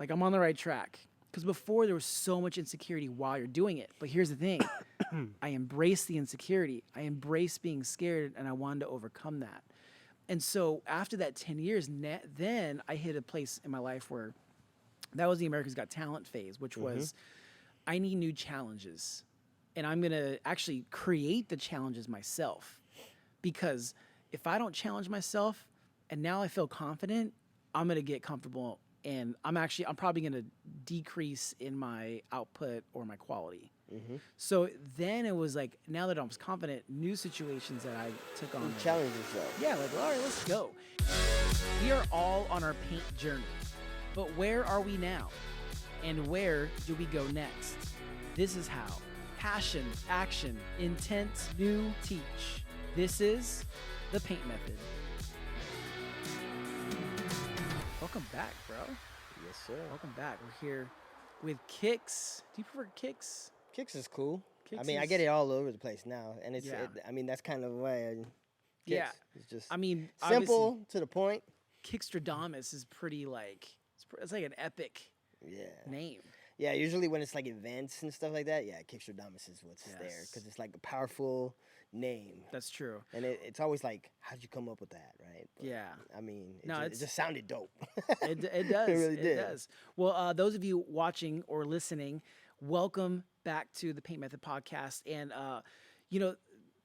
like I'm on the right track. Because before there was so much insecurity while you're doing it. But here's the thing. I embraced the insecurity. I embraced being scared, and I wanted to overcome that. And so after that 10 years, then I hit a place in my life where that was the America's Got Talent phase, which was I need new challenges. And I'm going to actually create the challenges myself. Because if I don't challenge myself and now I feel confident, I'm going to get comfortable, and I'm probably going to decrease in my output or my quality. So then it was like, now that I was confident, new situations that I took on. Challenge yourself. Yeah, like, all right, let's go. We are all on our paint journey, but where are we now? And where do we go next? This is how. Passion, action, intent, new, teach. This is the Paint Method. Welcome back, bro. Yes, sir. Welcome back. We're here with Kicks. Do you prefer Kicks? Kicks is cool. Kicks I mean, I is- get it all over the place now, and it's. Yeah. I mean, that's kind of why. Yeah. It's just. I mean, simple to the point. Kickstradomis is pretty like, it's like an epic Yeah. name. Yeah. Usually when it's like events and stuff like that, yeah, Kickstradomis is what's there Yes. because it's like a powerful name, That's true. and it's always like, how'd you come up with that, right? But, Yeah. I mean, No, it just sounded dope. It does. It really did. does. Well, those of you watching or listening, welcome back to the Paint Method podcast. And,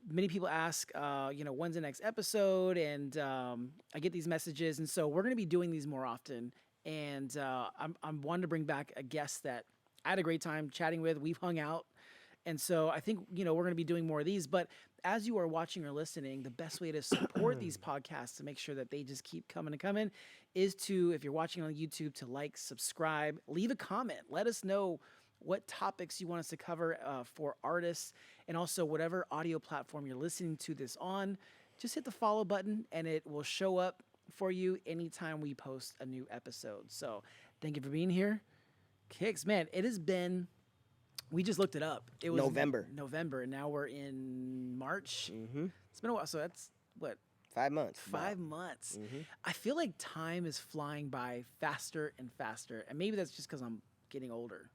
many people ask, when's the next episode? And I get these messages. And so we're going to be doing these more often. And I'm wanting to bring back a guest that I had a great time chatting with. We've hung out. And so I think, we're going to be doing more of these. But as you are watching or listening, the best way to support these podcasts to make sure that they just keep coming and coming is to, if you're watching on YouTube, to like, subscribe, leave a comment. Let us know what topics you want us to cover for artists, and also whatever audio platform you're listening to this on. Just hit the follow button and it will show up for you anytime we post a new episode. So thank you for being here. Kicks, man, it has been... We just looked it up. It was November, and now we're in March. It's been a while, so that's what? 5 months. 5 months. I feel like time is flying by faster and faster, and maybe that's just because I'm getting older.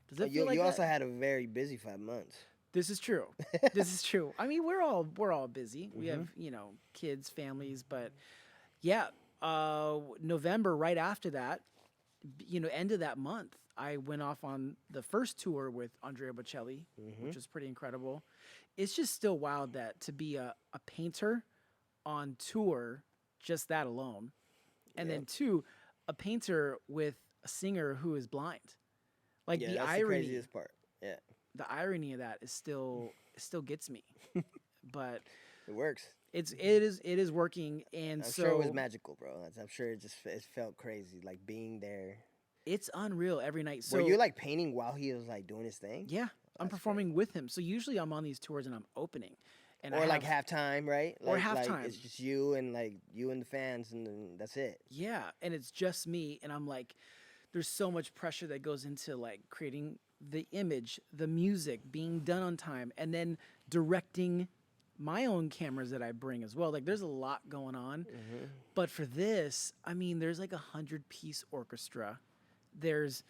Does it feel like you that? also had a very busy 5 months. This is true. This is true. I mean, we're all busy. We have kids, families, but yeah, November right after that, end of that month, I went off on the first tour with Andrea Bocelli, which was pretty incredible. It's just still wild that to be a painter on tour, just that alone. And then two, a painter with a singer who is blind. Like the that's irony, the craziest part. Yeah. the irony of that is still gets me. But It works. it is working, and I'm so sure it was magical, bro. I'm sure it felt crazy, like being there. it's unreal every night. So Were you like painting while he was like doing his thing? yeah, I'm performing with him. So usually I'm on these tours and I'm opening, and Or like halftime, right? Or Like halftime. it's just you and the fans, and then that's it. yeah, and it's just me, and I'm like, there's so much pressure that goes into like creating the image, the music, being done on time, and then directing my own cameras that I bring as well. Like there's a lot going on. But for this, I mean, there's like 100-piece orchestra. There's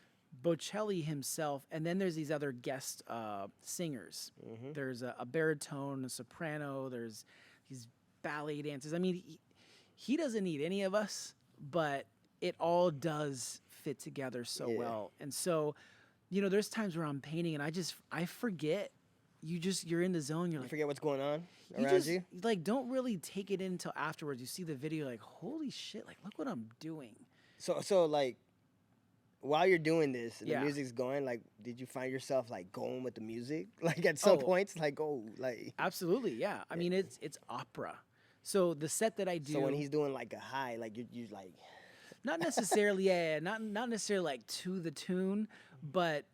Bocelli himself, and then there's these other guest singers. There's a baritone, a soprano, there's these ballet dancers. I mean, he doesn't need any of us, but it all does fit together so well. And so, there's times where I'm painting and I forget. You're in the zone. You're You like, forget what's going on you around just you. like don't really take it in until afterwards. You see the video, like, holy shit, like look what I'm doing. So like, while you're doing this and Yeah. the music's going, like, did you find yourself like going with the music? Like at some points, like like. Absolutely, yeah. I mean, it's opera. So the set that I do, So when he's doing like a high, like you like. not necessarily, not necessarily like to the tune, but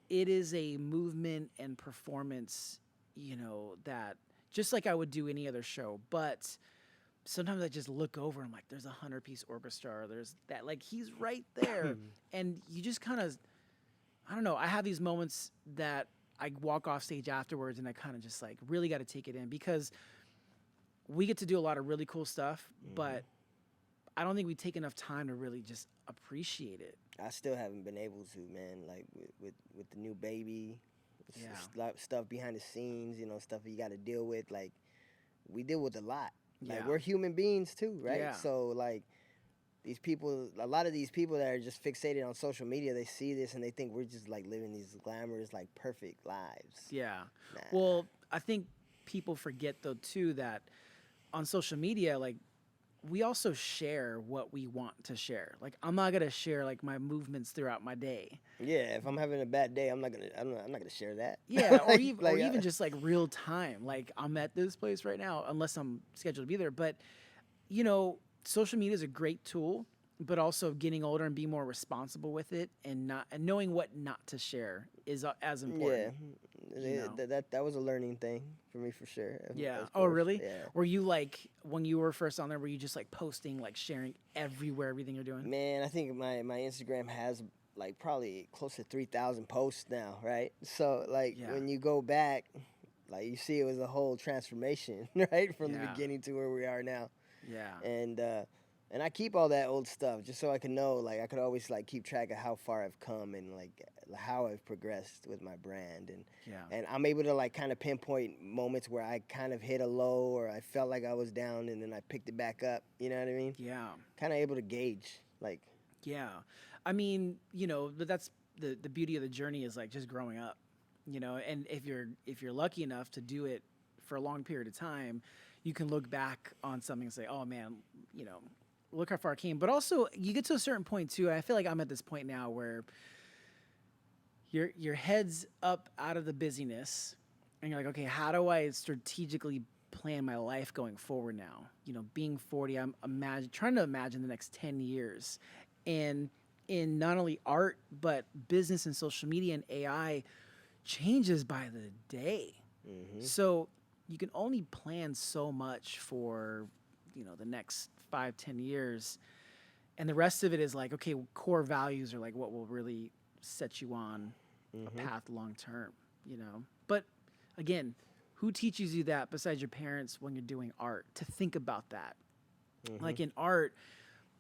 it is a movement and performance, that just like I would do any other show. But sometimes I just look over and I'm like, there's 100-piece orchestra, or there's that, like he's right there, and you just kind of, I don't know. I have these moments that I walk off stage afterwards, and I kind of just like really got to take it in, because we get to do a lot of really cool stuff, but I don't think we take enough time to really just appreciate it. I still haven't been able to, man. Like with the new baby, Yeah. stuff behind the scenes, stuff you got to deal with. Like we deal with a lot. Like Yeah. we're human beings too, right? Yeah. So like these people, a lot of these people that are just fixated on social media, they see this and they think we're just like living these glamorous, like perfect lives. Yeah. Nah. Well, I think people forget though too that on social media, like we also share what we want to share. Like I'm not gonna share like my movements throughout my day. Yeah, if I'm having a bad day, I'm not gonna share that. Yeah, or like, even or like even just like real time. Like I'm at this place right now, unless I'm scheduled to be there. But you know, social media is a great tool, but also getting older and being more responsible with it, and not and knowing what not to share is as yeah, important. You know. that was a learning thing for me for sure. Yeah. Of Oh, course, really? yeah. Were you like when you were first on there? Were you just like posting, like sharing everywhere, everything you're doing? Man, I think my Instagram has like probably close to 3,000 posts now, right? So like Yeah. when you go back, like you see it was a whole transformation, right, from the Yeah. beginning to where we are now. Yeah. And I keep all that old stuff just so I can know, like I could always like keep track of how far I've come and like how I've progressed with my brand, Yeah. and I'm able to like kind of pinpoint moments where I kind of hit a low or I felt like I was down and then I picked it back up. You know what I mean? Yeah. Kind of able to gauge like. Yeah. I mean, but that's the beauty of the journey is like just growing up, and if you're lucky enough to do it for a long period of time, you can look back on something and say, "Oh man, look how far I came." But also, you get to a certain point too. And I feel like I'm at this point now where your head's up out of the busyness, and you're like, okay, how do I strategically plan my life going forward now? Being 40, I'm trying to imagine the next 10 years, and in not only art but business and social media and AI changes by the day. Mm-hmm. So you can only plan so much for the next 5-10 years, and the rest of it is like, okay, core values are like what will really set you on a Mm-hmm. path long term. But again, who teaches you that besides your parents when you're doing art, to think about that? Mm-hmm. Like in art,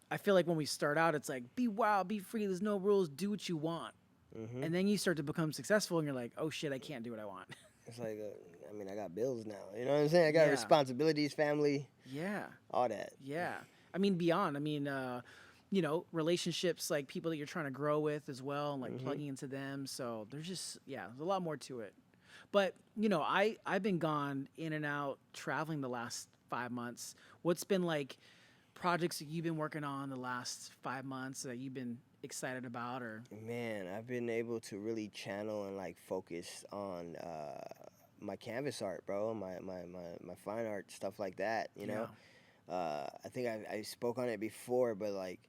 I feel like when we start out, it's like be wild, be free, there's no rules, do what you want. Mm-hmm. And then you start to become successful and you're like, oh shit, I can't do what I want. It's like, I mean, I got bills now. You know what I'm saying? I got Yeah. responsibilities, family, Yeah. all that. Yeah. I mean, beyond. I mean, relationships, like people that you're trying to grow with as well, and like Mm-hmm. plugging into them. So there's a lot more to it. But, I've been gone in and out traveling the last 5 months. What's been like projects that you've been working on the last 5 months that you've been excited about, or? Man, I've been able to really channel and like focus on my canvas art, bro, my fine art stuff like that. Yeah. I think I spoke on it before, but like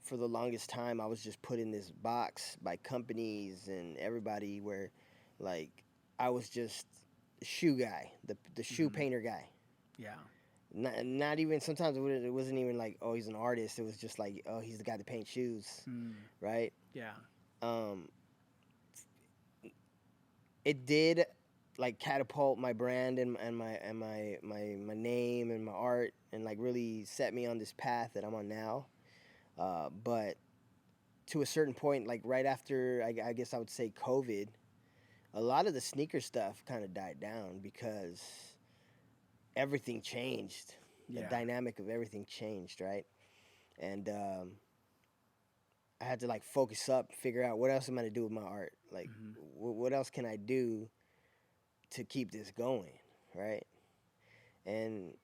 for the longest time, I was just put in this box by companies and everybody where, like, I was just the shoe guy, the shoe Mhm. painter guy. Yeah. Not even sometimes it wasn't even like, oh, he's an artist. It was just like, oh, he's the guy that paints shoes, Mm. right? Yeah. Um, it did like catapult my brand and my name and my art and like really set me on this path that I'm on now. But to a certain point, like right after I guess I would say COVID, a lot of the sneaker stuff kind of died down because everything changed. The Yeah. dynamic of everything changed, right? And I had to like focus up, figure out what else am I gonna do with my art. Like, Mhm. what else can I do to keep this going, right? And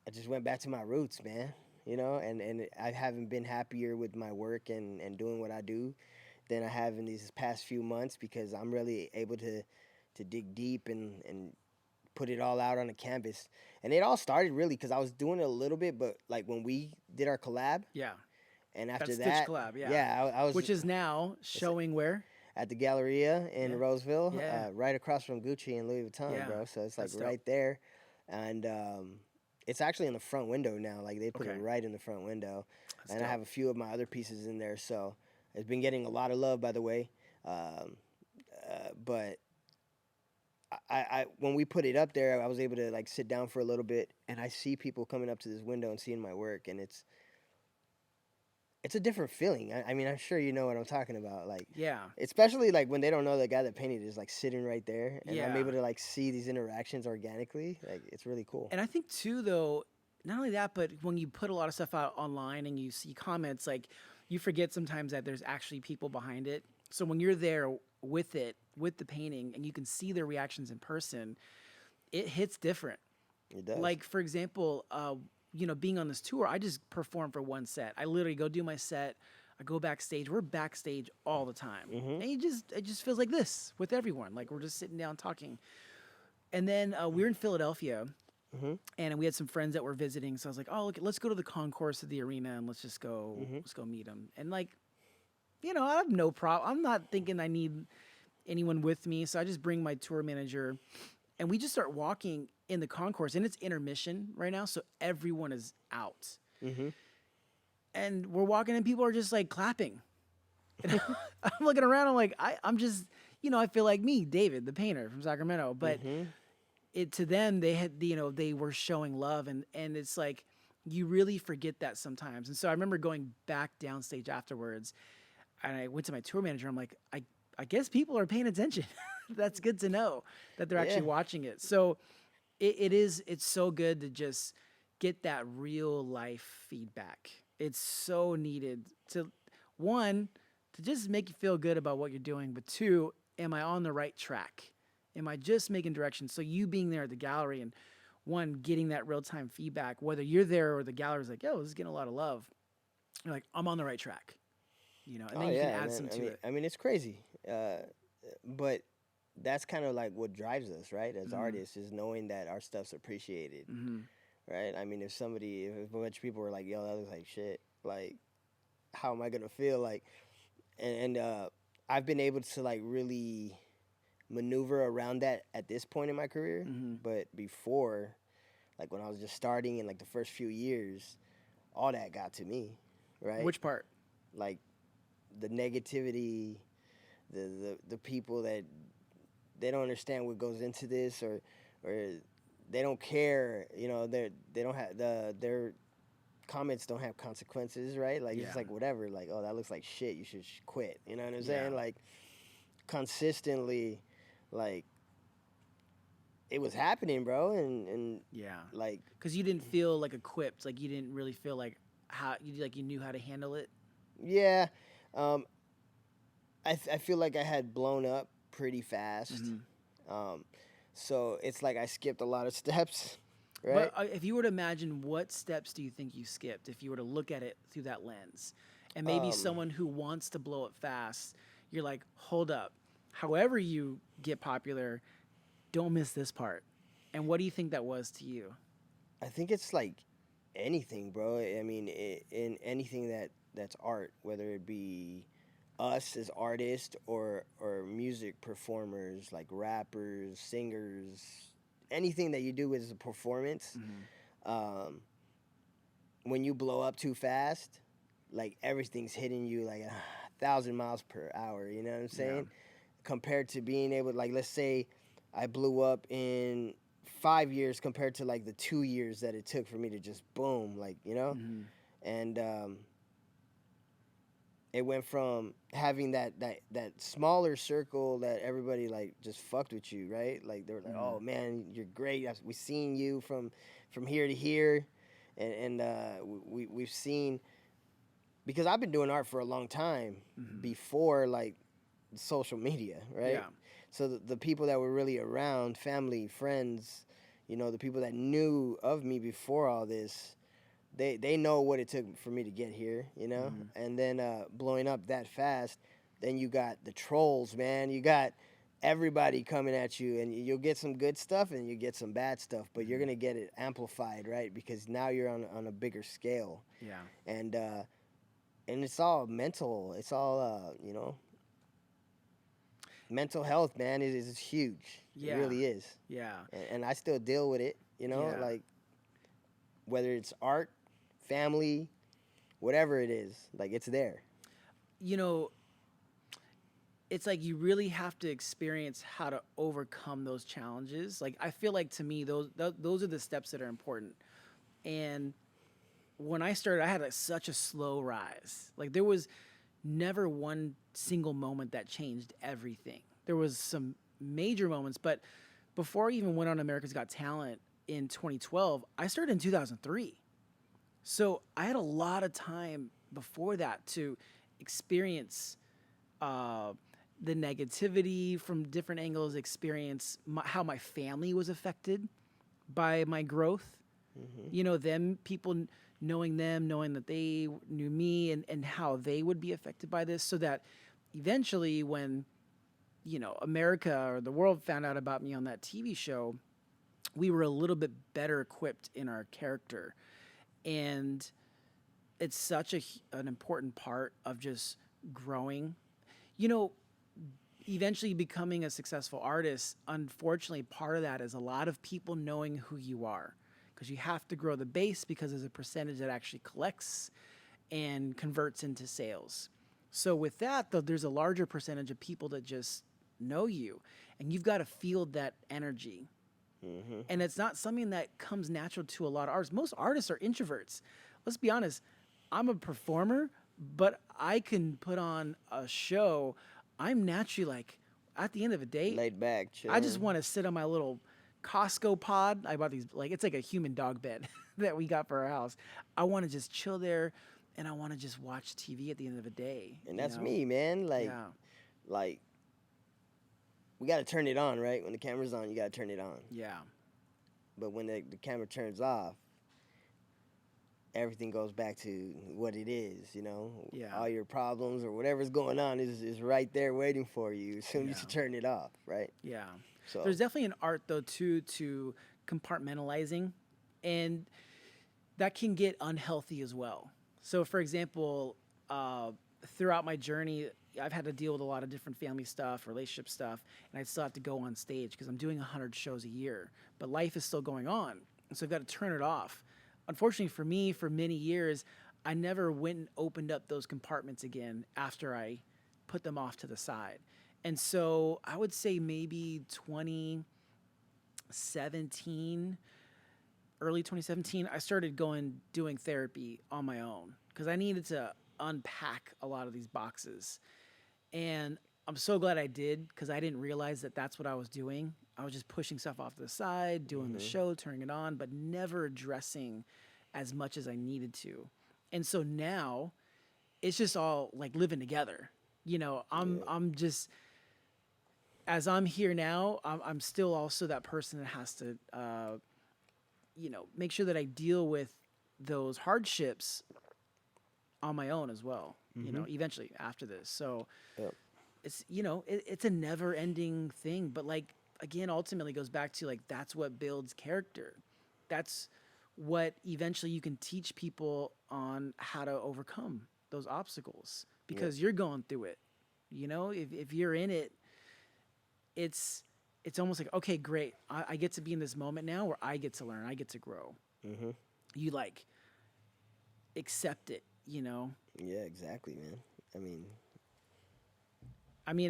I just went back to my roots, man. And I haven't been happier with my work and doing what I do than I have in these past few months because I'm really able to dig deep and put it all out on the canvas. And it all started really because I was doing it a little bit, but like when we did our collab, Yeah. and That after Stitch that, collab. Yeah. yeah, I was Which is now showing where? at the Galleria in Yeah. Roseville, Yeah. right across from Gucci and Louis Vuitton, Yeah. bro. So it's like That's dope. right there, and it's actually in the front window now. Like they put it Okay. right in the front window, That's and I dope. have a few of my other pieces in there. So it's been getting a lot of love, by the way. But I when we put it up there, I was able to like sit down for a little bit, and I see people coming up to this window and seeing my work, and it's a different feeling. I mean, I'm sure you know what I'm talking about. Like, Yeah. especially like when they don't know the guy that painted is like sitting right there, and I'm Yeah. able to like see these interactions organically. Like, it's really cool. And I think too, though, not only that, but when you put a lot of stuff out online and you see comments, like you forget sometimes that there's actually people behind it. So when you're there with it, with the painting, and you can see their reactions in person, it hits different. It does. Like for example, being on this tour, I just perform for one set. I literally go do my set. I go backstage. We're backstage all the time, Hmm. and it just feels like this with everyone. Like we're just sitting down talking. And then we were in Philadelphia, Hmm. and we had some friends that were visiting. So I was like, "Oh, look, let's go to the concourse of the arena and Hmm. let's go meet them." And like, I have no problem. I'm not thinking I need anyone with me, so I just bring my tour manager, and we just start walking in the concourse, and it's intermission right now, so everyone is out, Hmm. and we're walking, and people are just like clapping. And I'm looking around. I'm like, I'm just, I feel like me, David, the painter from Sacramento, but Hmm. it to them they had they were showing love, and it's like you really forget that sometimes. And so I remember going back downstage afterwards, and I went to my tour manager. I'm like, I guess people are paying attention. That's good to know that they're Yeah. actually watching it. So it's so good to just get that real life feedback. It's so needed to one to just make you feel good about what you're doing, but two, am I on the right track? Am I just making directions? So you being there at the gallery and one getting that real time feedback, whether you're there or the gallery's like, yo, this is getting a lot of love. You're like, I'm on the right track, and Oh then you can yeah, add man. some I to mean, it. it's crazy. But that's kind of like what drives us, right? As Mm-hmm. artists, is knowing that our stuff's appreciated, Mm-hmm. right? I mean, if a bunch of people were like, "Yo, that looks like shit," like, how am I gonna feel? Like, and I've been able to like really maneuver around that at this point in my career. Mm-hmm. But before, like when I was just starting in like the first few years, all that got to me, right? Which part? Like the negativity, the people that they don't understand what goes into this, or they don't care. They don't have their comments don't have consequences, right? Like it's Yeah. just like whatever. Like, oh, that looks like shit. You should quit. You know what I'm Yeah. saying? Like consistently, like it was happening, bro, and Yeah. like Because you didn't feel like equipped, like you didn't really feel how you knew how to handle it. yeah, um, I feel like I had blown up pretty fast. Mm-hmm. Um, so it's like I skipped a lot of steps, But right? if you were to imagine, what steps do you think you skipped if you were to look at it through that lens? And maybe Um, someone who wants to blow it fast, you're like, hold up. However you get popular, don't miss this part. And what do you think that was to you? I think it's like anything, bro. I mean, in anything that's art, whether it be us as artists or music performers like rappers, singers, anything that you do as a performance. Mm-hmm. Um, when you blow up too fast, like everything's hitting you like 1,000 miles per hour. You know what I'm Yeah. saying? Compared to being able, like, let's say I blew up in 5 years compared to like the 2 years that it took for me to just boom, like, Mm-hmm. and it went from having that smaller circle that everybody like just fucked with you, right? Like they were like, Mm-hmm. "Oh man, you're great. We seen you from here to here," and we've seen, because I've been doing art for a long time Mm-hmm. before like social media, right? Yeah. So the people that were really around, family, friends, the people that knew of me before all this, they know what it took for me to get here, Mm-hmm. and then blowing up that fast, then you got the trolls, man. You got everybody coming at you, and you'll get some good stuff and you get some bad stuff, but you're Mm-hmm. gonna get it amplified, right? Because now you're on a bigger scale, Yeah. and it's all mental. It's all mental health, man. Is huge. It Yeah. really is, Yeah. and I still deal with it. Yeah. Like whether it's art, family, whatever it is, like it's there. You know, it's like you really have to experience how to overcome those challenges. Like I feel like to me those are the steps that are important. And when I started, I had such a slow rise. Like there was never one single moment that changed everything. There was some major moments, but before I even went on America's Got Talent in 2012, I started in 2003. So I had a lot of time before that to experience uh, the negativity from different angles, experience how my family was affected by my growth. Mm-hmm. You know, knowing them, knowing that they knew me and how they would be affected by this, so that eventually when, America or the world found out about me on that TV show, we were a little bit better equipped in our character. And it's such an important part of just growing. You know, eventually becoming a successful artist, unfortunately, part of that is a lot of people knowing who you are, because you have to grow the base, because there's a percentage that actually collects and converts into sales. So with that, though, there's a larger percentage of people that just know you, and you've got to feel that energy. Mm-hmm. And it's not something that comes natural to a lot of artists. Most artists are introverts. Let's be honest. I'm a performer, but I can put on a show. I'm naturally like, at the end of the day, Laid back, I just chilling. want to sit on my little Costco pod. I bought these, like, it's like a human dog bed that we got for our house. I want to just chill there, and I want to just watch TV at the end of the day. And that's me, man. Yeah. Like we gotta turn it on, right? When the camera's on, you gotta turn it on. Yeah. But when the camera turns off, everything goes back to what it is, you know? Yeah. All your problems or whatever's going on is right there waiting for you as soon as you turn it off, right? Yeah. So There's definitely an art, though, too, to compartmentalizing, and that can get unhealthy as well. So, for example, throughout my journey, I've had to deal with a lot of different family stuff, relationship stuff, and I still have to go on stage because I'm doing 100 shows a year. But life is still going on, so I've got to turn it off. Unfortunately for me, for many years, I never went and opened up those compartments again after I put them off to the side. And so I would say maybe 2017, early 2017, I started doing therapy on my own because I needed to unpack a lot of these boxes. And I'm so glad I did, because I didn't realize that that's what I was doing. I was just pushing stuff off to the side, doing the mm-hmm. show, turning it on, but never addressing as much as I needed to. And so now it's just all like living together. Yeah. I'm just, as I'm here now, I'm still also that person that has to, make sure that I deal with those hardships on my own as well. Mm-hmm. Eventually after this. So Yep. it's a never ending thing. But like, again, ultimately goes back to like, that's what builds character. That's what eventually you can teach people on how to overcome those obstacles, Yep. because you're going through it. If you're in it, it's almost like, okay, great. I get to be in this moment now where I get to learn, I get to grow. Mm-hmm. You like accept it. Yeah, exactly, man. I mean,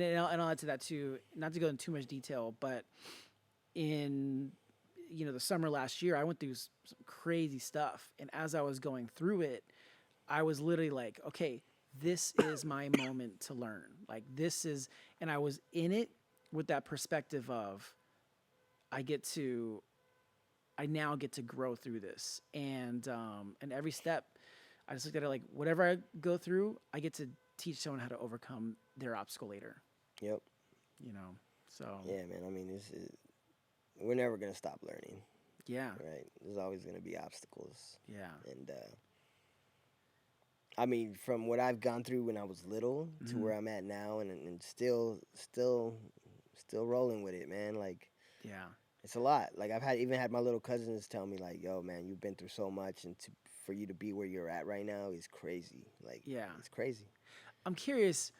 And I'll add to that too, not to go into too much detail, but in the summer last year, I went through some crazy stuff, and as I was going through it, I was literally like, okay, this is my moment to learn. Like, and I was in it with that perspective of, I now get to grow through this, and every step, I just looked at it like, whatever I go through, I get to teach someone how to overcome their obstacle later. yep. So Yeah, man. I mean, we're never gonna stop learning, yeah, right? There's always gonna be obstacles, yeah, and I mean, from what I've gone through when I was little to Mhm. where I'm at now, and still rolling with it, man. Like, yeah, it's a lot. Like, even had my little cousins tell me, like, "Yo, man, you've been through so much, and for you to be where you're at right now is crazy. Like, yeah. it's crazy." I'm curious,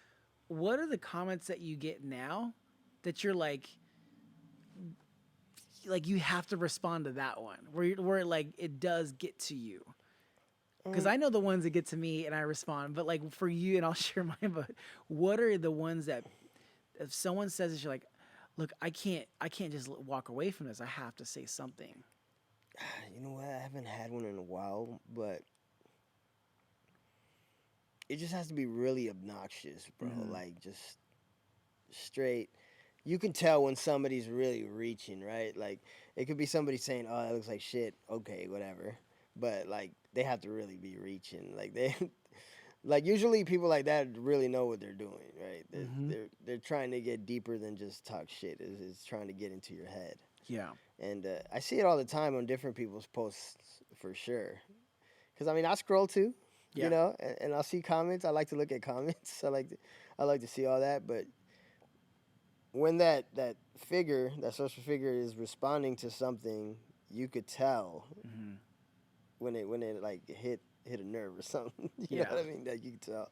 what are the comments that you get now that you're like you have to respond to that one where like it does get to you? Because Um, I know the ones that get to me and I respond, but like for you, and I'll share mine. But what are the ones that, if someone says this, you're like, look, I can't just walk away from this. I have to say something. you know what? I haven't had one in a while, but it just has to be really obnoxious, bro. Mm-hmm. Like just straight. You can tell when somebody's really reaching, right? Like it could be somebody saying, "Oh, that looks like shit." Okay, whatever. But like they have to really be reaching. Like they like usually people like that really know what they're doing, right? They're Mm-hmm. they're, they're trying to get deeper than just talk shit. Is trying to get into your head. Yeah. And I see it all the time on different people's posts for sure. Because I mean, I scroll too, Yeah. and I'll see comments. I like to look at comments. I like to see all that. But when that figure, that social figure, is responding to something, you could tell Mm-hmm. when it like hit a nerve or something. You know Yeah. what I mean? That you could tell.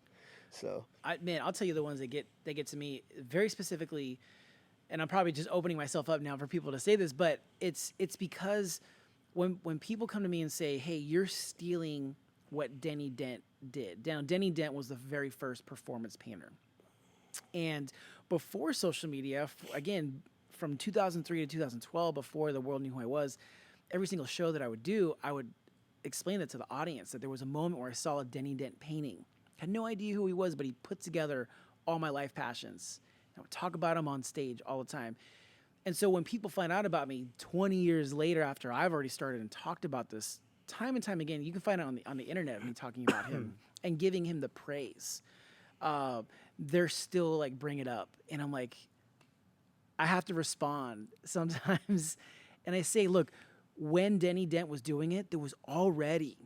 So Man, I'll tell you the ones that get to me very specifically, and I'm probably just opening myself up now for people to say this, but it's because when people come to me and say, "Hey, you're stealing what Denny Dent did." Now, Denny Dent was the very first performance painter, and before social media, again, from 2003 to 2012, before the world knew who I was, every single show that I would do, I would explain it to the audience that there was a moment where I saw a Denny Dent painting. Had no idea who he was, but he put together all my life passions. I would talk about him on stage all the time. And so when people find out about me 20 years later, after I've already started and talked about this time and time again, you can find it on the internet, me talking about him and giving him the praise. Uh, they're still like bring it up, and I'm like, I have to respond sometimes, and I say, look, when Denny Dent was doing it, there was already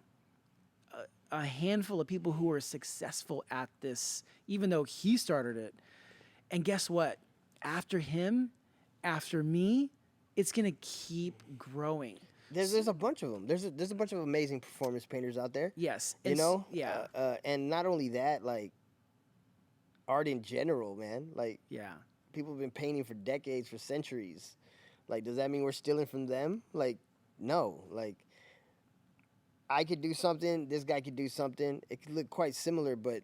a handful of people who were successful at this, even though he started it. And guess what? After him, after me, it's gonna keep growing. there's a bunch of them. There's a bunch of amazing performance painters out there. Yes, You know, yeah, and not only that, like art in general, man. Like yeah, people have been painting for decades, for centuries. Like, does that mean we're stealing from them? Like, no. Like, I could do something. This guy could do something. It could look quite similar, but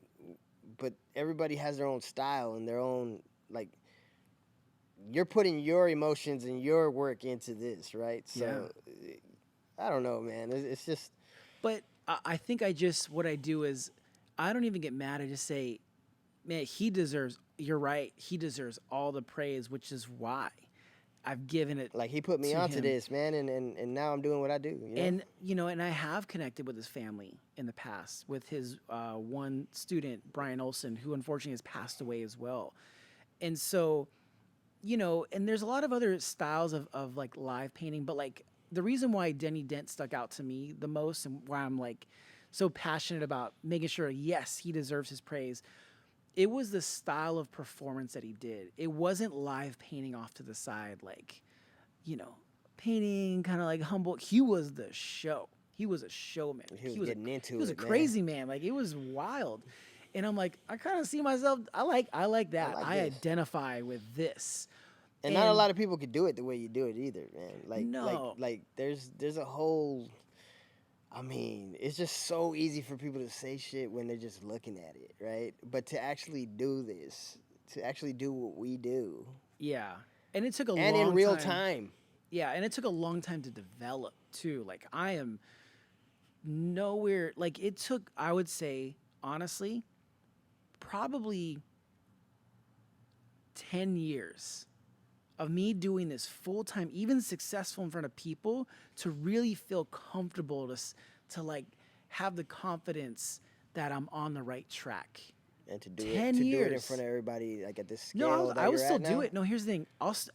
everybody has their own style and their own like. You're putting your emotions and your work into this, right? yeah. So, I don't know, man. It's just But I think what I do is I don't even get mad. I just say, man, he deserves. You're right. He deserves all the praise, which is why I've given it like he put me to onto him. this, man, and now I'm doing what I do. You know. And and I have connected with his family in the past, with his one student, Brian Olson, who unfortunately has passed away as well. And so, and there's a lot of other styles of like live painting, but like the reason why Denny Dent stuck out to me the most, and why I'm like so passionate about making sure, yes, he deserves his praise, it was the style of performance that he did. It wasn't live painting off to the side, like, you know, painting kind of like humble. He was the show. He was a showman. He was He getting into was a it, man. crazy man. Like it was wild. And I'm like, I kind of see myself. I like I that. like I this. identify with this. And not a And lot of people could do it the way you do it either, man. no, Like there's a whole I mean, it's just so easy for people to say shit when they're just looking at it, right? But to actually do this, to actually do what we do, yeah. And it took a and in long real time. time. Yeah, and it took a long time to develop too. Like I am nowhere. Like it took, I would say, honestly, probably 10 years of me doing this full time, even successful in front of people, to really feel comfortable to like have the confidence that I'm on the right track. And to do it 10 to do it in front years. of everybody like at this No, scale I that would you're still at do now. it. No, here's the thing.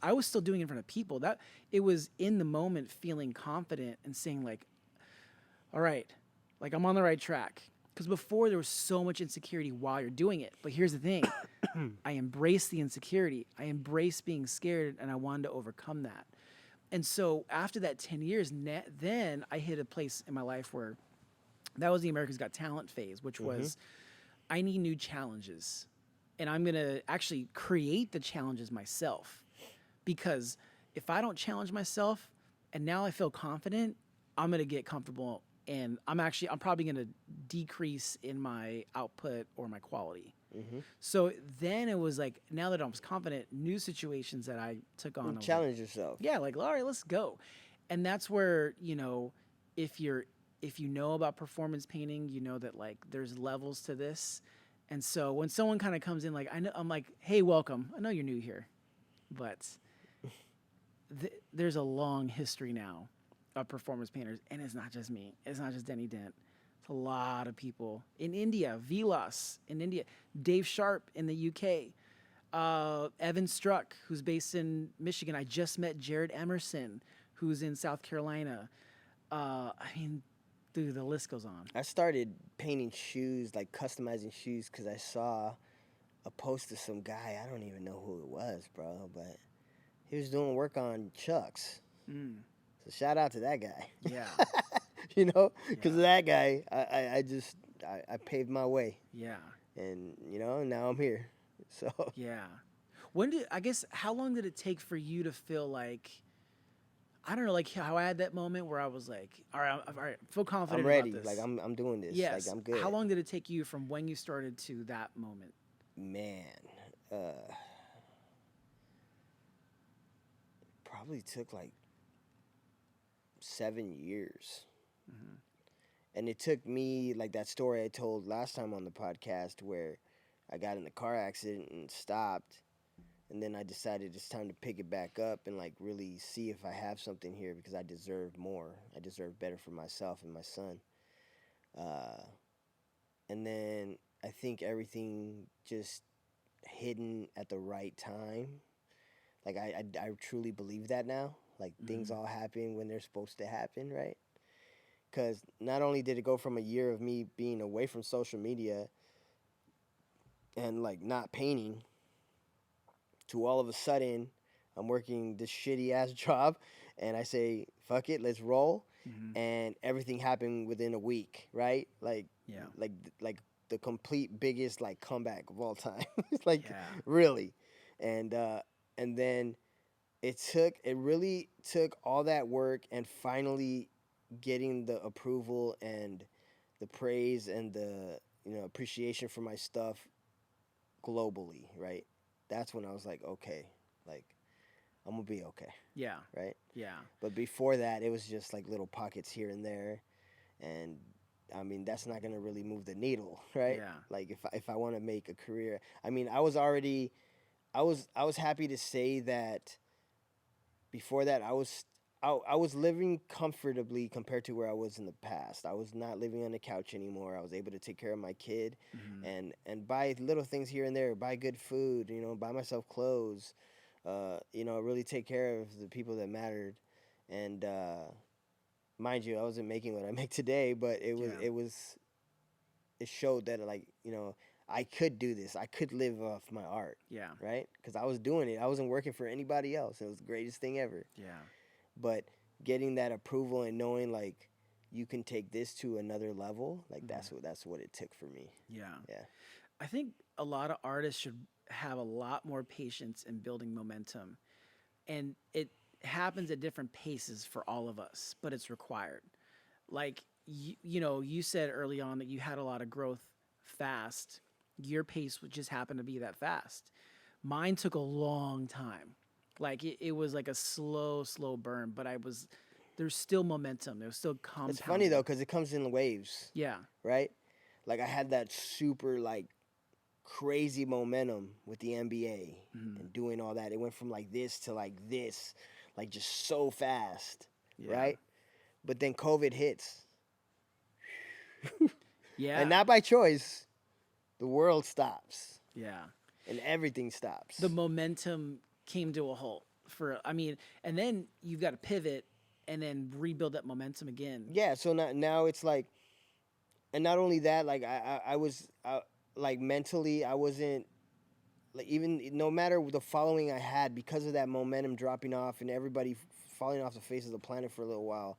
I was still doing it in front of people. That it was in the moment, feeling confident and saying like, "All right, like I'm on the right track." Because before there was so much insecurity while you're doing it. But here's the thing: I embraced the insecurity. I embraced being scared, and I wanted to overcome that. And so after that 10 years, then I hit a place in my life where that was the America's Got Talent phase, which was I need new challenges. And I'm going to actually create the challenges myself. Because if I don't challenge myself and now I feel confident, I'm going to get comfortable and I'm probably going to decrease in my output or my quality. So then it was like, now that I was confident, new situations that I took on, I was like, Challenge yourself. yeah, like, all right, let's go. And that's where, if you know about performance painting, you know that like there's levels to this. And so when someone kind of comes in, like I know, I'm like, hey, welcome. I know you're new here, but there's a long history now of performance painters, and it's not just me. It's not just Denny Dent. It's a lot of people in India, Vilas in India, Dave Sharp in the UK, Evan Struck, who's based in Michigan. I just met Jared Emerson, who's in South Carolina. I mean, dude, the list goes on. I started painting shoes, like customizing shoes, because I saw a post of some guy. I don't even know who it was, bro, but he was doing work on Chucks. Mm, So shout out to that guy. yeah, You know, because yeah, of that guy, I paved my way, yeah, and now I'm here. So yeah. I guess, how long did it take for you to feel like, I don't know, like how I had that moment where I was like, all right, all right, feel I'm confident about ready. Like this. I'm doing this. Like Yes. I'm How good. long did it take you from when you started to that moment? Man, uh, probably took like 7 years. Hmm. And it took me, like that story I told last time on the podcast where I got in a car accident and stopped. And then I decided it's time to pick it back up and like really see if I have something here because I deserve more. I deserve better for myself and my son. Uh, and then I think everything just hidden at the right time. Like I truly believe that now. Like things Hmm. all happen when they're supposed to happen, right? Because not only did it go from a year of me being away from social media and like not painting to all of a sudden I'm working this shitty ass job and I say, fuck it, let's roll. Hmm. And everything happened within a week, right? Yeah. Like the complete biggest like comeback of all time. Like Yeah. really. And and then it really took all that work and finally getting the approval and the praise and the appreciation for my stuff globally, right? That's when I was like, okay, like I'm gonna be okay, Yeah. right? Yeah. But before that, it was just like little pockets here and there, and I mean that's not gonna really move the needle, right? Yeah. Like if I want to make a career, I mean I was happy to say that before that I was living comfortably compared to where I was in the past. I was not living on the couch anymore. I was able to take care of my kid Hmm. and buy little things here and there, buy good food, buy myself clothes, really take care of the people that mattered. And mind you, I wasn't making what I make today, but Yeah. it showed that like, I could do this. I could live off my art, Yeah. right? Cuz I was doing it. I wasn't working for anybody else. It was the greatest thing ever. Yeah. But getting that approval and knowing like you can take this to another level, like Hmm. that's what it took for me. Yeah. Yeah. I think a lot of artists should have a lot more patience in building momentum. And it happens at different paces for all of us, but it's required. Like, you said early on that you had a lot of growth fast. Your pace would just happen to be that fast. Mine took a long time. Like, it was like a slow burn, but there's still momentum. There's still It's funny though compounding. cuz it comes in waves, Yeah. right? Like I had that super like crazy momentum with the NBA Hmm. and doing all that. It went from like this to like this, like just so fast, Yeah. right? But then COVID hits. And Yeah. not by choice, the world stops Yeah. and everything The stops. momentum came to a halt I mean, and then you've got to pivot and then rebuild that momentum again. Yeah, so now it's like, and not only that, like I was like mentally, I wasn't like even no matter the following I had because of that momentum dropping off and everybody falling off the face of the planet for a little while,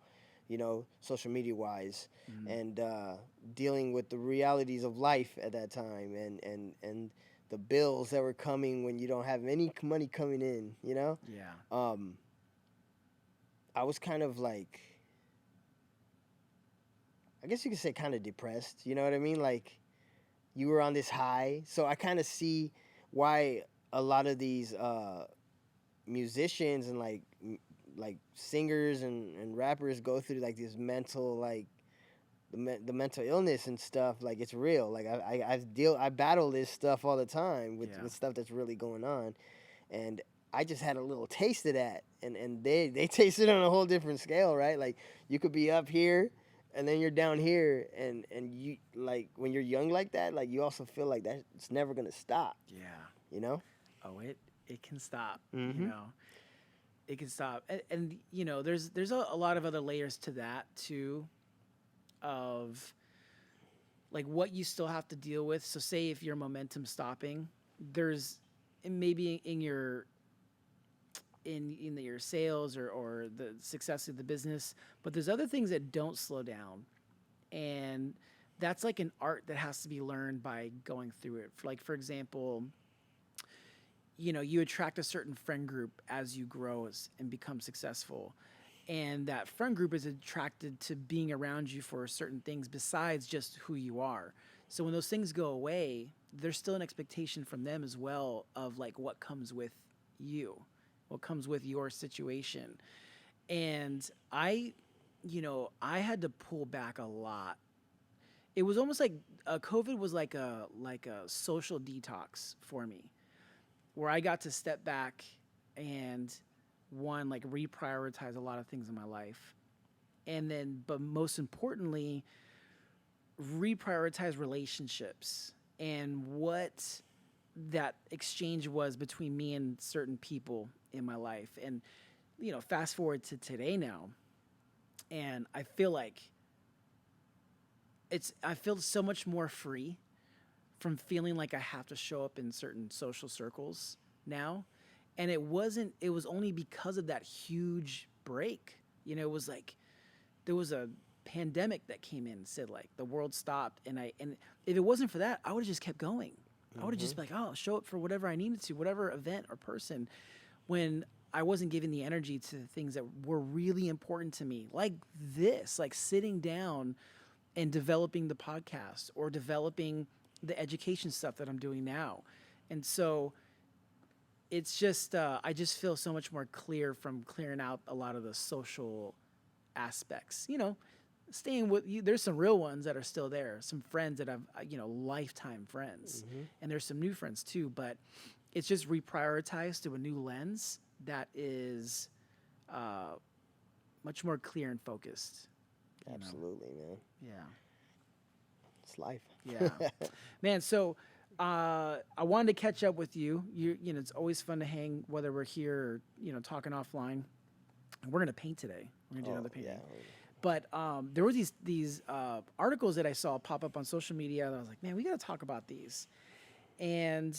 social media wise, Mhm. and dealing with the realities of life at that time and the bills that were coming when you don't have any money coming in, Yeah. um, I was kind of like, I guess you could say kind of depressed. You know what I mean? Like you were on this high, so I kind of see why a lot of these musicians and like singers and rappers go through like this mental like the mental illness and stuff, like it's real. Like I battle this stuff all the time Yeah. with stuff that's really going on, and I just had a little taste of that, and they taste it on a whole different scale, right? Like you could be up here, and then you're down here, and you like when you're young like that, like you also feel like that it's never gonna stop, Yeah. you know? Oh, it can stop. You Mm-hmm. know, it can stop, and you know, there's a lot of other layers to that too, of like what you still have to deal with. So, say if your momentum stopping, there's maybe in your your sales or the success of the business, but there's other things that don't slow down, and that's like an art that has to be learned by going through it. Like for example, you know, you attract a certain friend group as you grow and become successful, and that friend group is attracted to being around you for certain things besides just who you are. So when those things go away, there's still an expectation from them as well of like what comes with you, what comes with your situation. And I had to pull back a lot. It was almost like COVID was like a social detox for me, where I got to step back and one like reprioritize a lot of things in my life, and then but most importantly reprioritize relationships and what that exchange was between me and certain people in my life. And you know, fast forward to today now, and I feel like I feel so much more free from feeling like I have to show up in certain social circles now. And it was only because of that huge break. You know, it was like there was a pandemic that came in and said like the world stopped, and if it wasn't for that, I would have just kept going. I would have Mm-hmm. just been like, oh, show up for whatever I needed to, whatever event or person, when I wasn't giving the energy to the things that were really important to me, like this, like sitting down and developing the podcast or developing the education stuff that I'm doing now. And so it's just I just feel so much more clear from clearing out a lot of the social aspects. You know, staying with you. There's some real ones that are still there. Some friends that I've lifetime friends, Mm-hmm. and there's some new friends too. But it's just reprioritized to a new lens that is uh, much more clear and focused. You know, Absolutely, man. yeah. It's life. Yeah, man. So I wanted to catch up with you. You know, it's always fun to hang, whether we're here or talking offline. And we're gonna paint today. We're gonna do Oh another yeah. painting. But there were these articles that I saw pop up on social media. And I was like, man, we got to talk about these. And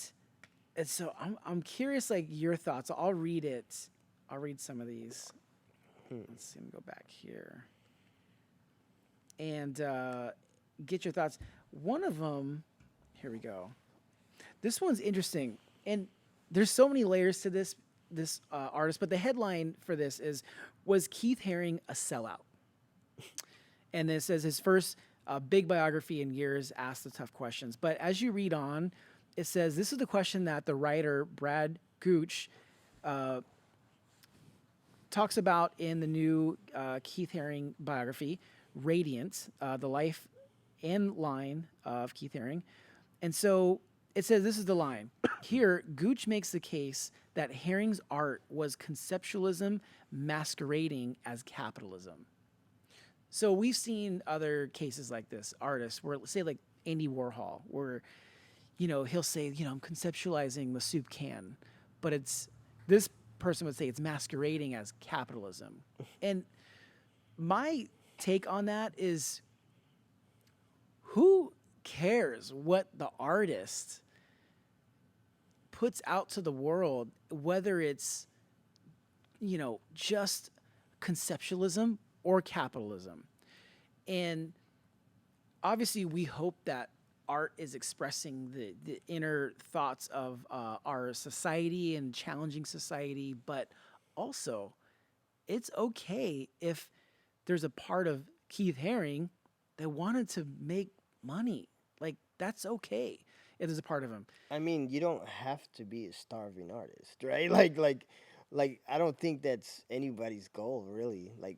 so I'm curious, like your thoughts. I'll read it. I'll read some of these. Hmm. Let's see. Let me go back here and get your thoughts. One of them. Here we go. This one's interesting, and there's so many layers to this artist. But the headline for this is, "Was Keith Haring a sellout?" And then it says his first big biography in years asked the tough questions. But as you read on, it says this is the question that the writer Brad Gooch talks about in the new Keith Haring biography, Radiant, the life and line of Keith Haring. And so it says this is the line. Here, Gooch makes the case that Haring's art was conceptualism masquerading as capitalism. So we've seen other cases like this, artists where, say, like Andy Warhol, where he'll say, I'm conceptualizing the soup can, but it's this person would say it's masquerading as capitalism. And my take on that is, who cares what the artist puts out to the world, whether it's just conceptualism or capitalism? And obviously we hope that art is expressing the inner thoughts of our society and challenging society, but also it's okay if there's a part of Keith Haring that wanted to make money. Like, that's okay if there's a part of him. I mean, you don't have to be a starving artist, right? Like I don't think that's anybody's goal, really. Like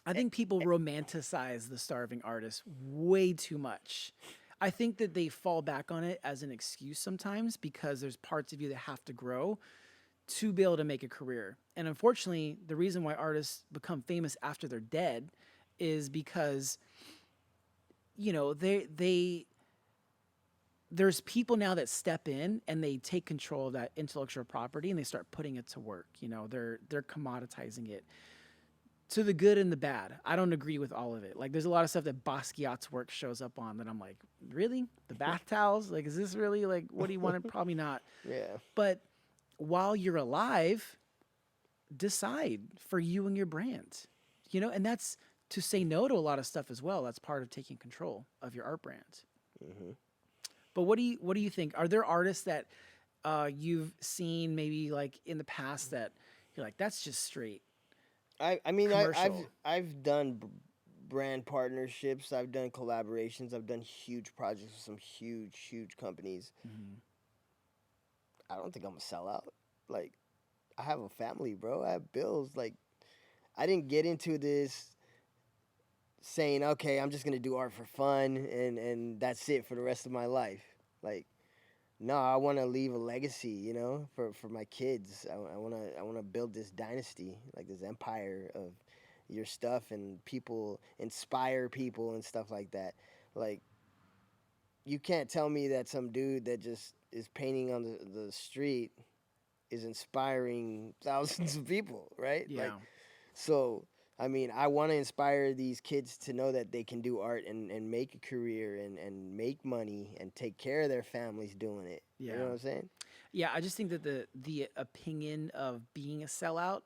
I think people romanticize the starving artist way too much. I think that they fall back on it as an excuse sometimes because there's parts of you that have to grow to be able to make a career. And unfortunately, the reason why artists become famous after they're dead is because they there's people now that step in and they take control of that intellectual property and they start putting it to work. They're commoditizing it to the good and the bad. I don't agree with all of it. Like, there's a lot of stuff that Basquiat's work shows up on that I'm like, really? The bath towels? Like, is this really like what do you want? Probably not. Yeah. But while you're alive, decide for you and your brand. And that's to say no to a lot of stuff as well. That's part of taking control of your art brand. Mm-hmm. But what do you think? Are there artists that you've seen maybe like in the past that you're like, that's just straight I mean, commercial? I've done brand partnerships. I've done collaborations. I've done huge projects with some huge companies. Mm-hmm. I don't think I'm a sellout. Like, I have a family, bro. I have bills. Like, I didn't get into this saying, okay, I'm just gonna do art for fun and that's it for the rest of my life. Like, no, I want to leave a legacy, for my kids. I wanna build this dynasty, like this empire of your stuff and people inspire people and stuff like that. Like, you can't tell me that some dude that just is painting on the street is inspiring thousands of people, right? Like, Yeah. so I mean, I want to inspire these kids to know that they can do art and make a career and make money and take care of their families doing it. You know Yeah. what I'm saying? Yeah, I just think that the opinion of being a sellout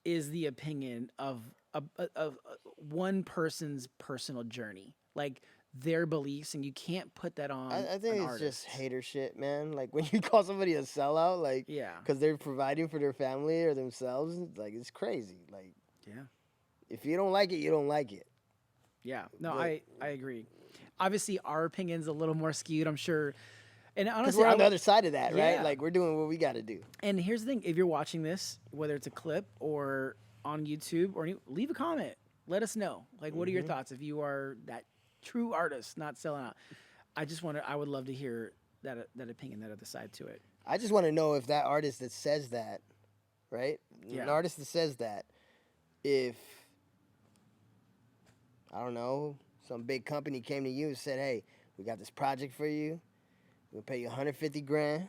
is the opinion of one person's personal journey, like their beliefs, and you can't put that on I an think it's just artist. hater shit, man. Like, when you call somebody a sellout, like, Yeah, because they're providing for their family or themselves, like, it's crazy. Like, yeah, if you don't like it, you don't like it. yeah. No, But I agree. Obviously, our opinion's a little more skewed, I'm sure. And because honestly, we're on the other side of that, right? yeah. Like, we're doing what we got to do. And here's the thing: if you're watching this, whether it's a clip or on YouTube, or leave a comment, let us know. Like, what are your Hmm. thoughts if you are that true artist, not selling out? I would love to hear that opinion, that other side to it. I just want to know if that artist that says that, right? An Yeah. artist that says that, if, I don't know, some big company came to you and said, hey, we got this project for you, we'll pay you 150 grand,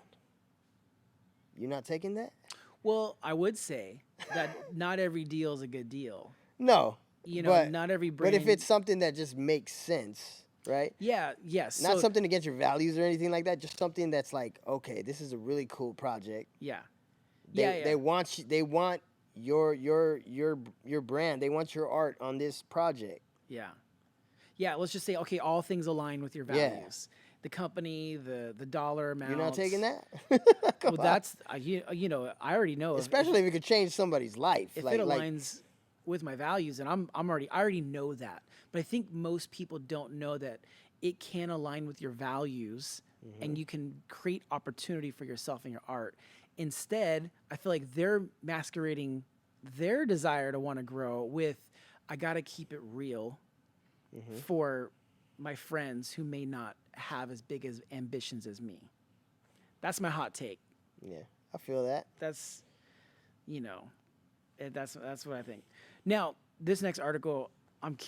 you're not taking that? Well, I would say that not every deal is a good deal. No, but Not every but if brand. it's something that just makes sense, right? Yeah. Yes. Not So something against your values or anything like that. Just something that's like, okay, this is a really cool project. yeah. Yeah. They Yeah. they want they want your brand. They want your art on this project. Yeah. Yeah. Let's just say, okay, all things align with your Yeah, values. The company, the dollar you're not taking amount. that. Come Well, on. that's I already know Especially if it could change somebody's life. if it Like aligns with my values, and I already know that. But I think most people don't know that it can align with your values, and mhm. you can create opportunity for yourself in your art. Instead, I feel like they're masquerading their desire to want to grow with, I got to keep it real Mhm. for my friends who may not have as big as ambitions as me. That's my hot take. Yeah, I feel that. That's you know that's what I think. Now, this next article,